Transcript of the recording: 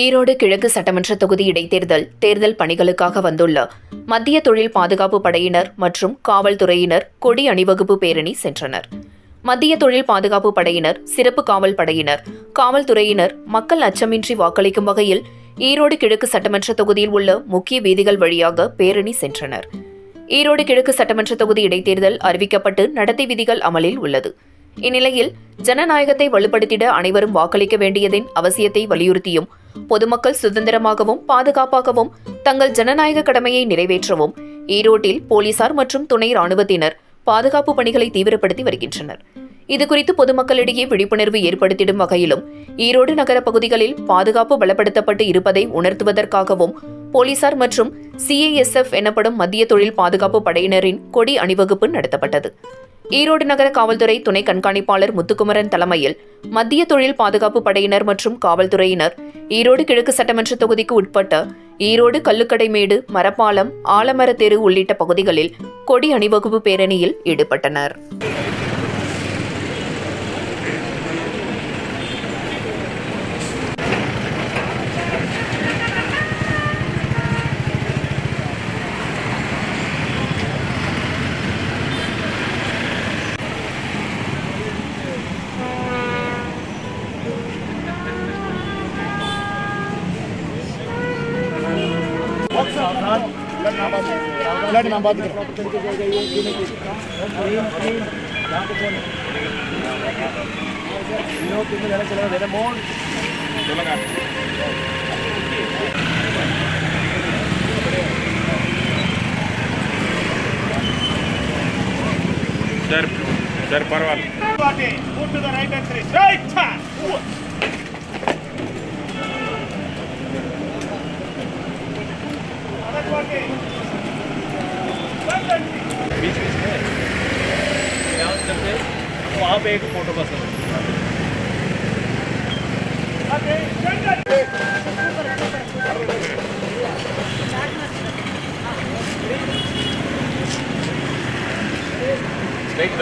ஈரோடு கிழக்கு சட்டமன்ற தொகுதி இடைத்தேர்தல் தேர்தல் பணிகளுக்காக வந்துள்ள மத்திய தொழில் பாதுகாப்பு படையினர் மற்றும் காவல்துறையினர் கொடி அணிவகுப்பு பேரணி சென்றனர். மத்திய தொழில் பாதுகாப்பு படையினர், சிறப்பு காவல் படையினர், காவல்துறையினர் மக்கள் அச்சமின்றி வாக்களிக்கும் வகையில் ஈரோடு கிழக்கு சட்டமன்ற தொகுதியில் உள்ள முக்கிய வீதிகள் வழியாக பேரணி சென்றனர். ஈரோடு கிழக்கு சட்டமன்ற தொகுதி இடைத்தேர்தல் அறிவிக்கப்பட்டு நடத்தை விதிகள் அமலில் உள்ளது. இந்நிலையில் ஜனநாயகத்தை வலுப்படுத்திட அனைவரும் வாக்களிக்க வேண்டியதின் அவசியத்தை வலியுறுத்தியும் பொதுமக்கள் சுதந்திரமாகவும் பாதுகாப்பாகவும் தங்கள் ஜனநாயக கடமையை நிறைவேற்றவும் ஈரோட்டில் போலீசார் மற்றும் துணை ராணுவத்தினர் பாதுகாப்பு பணிகளை தீவிரப்படுத்தி வருகின்றனர். இதுகுறித்து பொதுமக்களிடையே விழிப்புணர்வு ஏற்படுத்திடும் வகையிலும் ஈரோடு நகர பகுதிகளில் பாதுகாப்பு பலப்படுத்தப்பட்டு இருப்பதை உணர்த்துவதற்காகவும் போலீசார் மற்றும் CISF எனப்படும் மத்திய தொழில் பாதுகாப்பு படையினரின் கொடி அணிவகுப்பு நடத்தப்பட்டது. ஈரோடு நகர காவல்துறை துணை கண்காணிப்பாளர் முத்துக்குமரன் தலைமையில் மத்திய தொழில் பாதுகாப்பு படையினர் மற்றும் காவல்துறையினர் ஈரோடு கிழக்கு சட்டமன்ற தொகுதிக்கு உட்பட்ட ஈரோடு கல்லுக்கடைமேடு, மரப்பாலம், ஆலமர தெரு உள்ளிட்ட பகுதிகளில் கொடி அணிவகுப்பு பேரணியில் ஈடுபட்டனர். Sir, parval. Move to the right and three. Right hand. बीच में वहाँ पे एक फोटो बस स्ट्रेट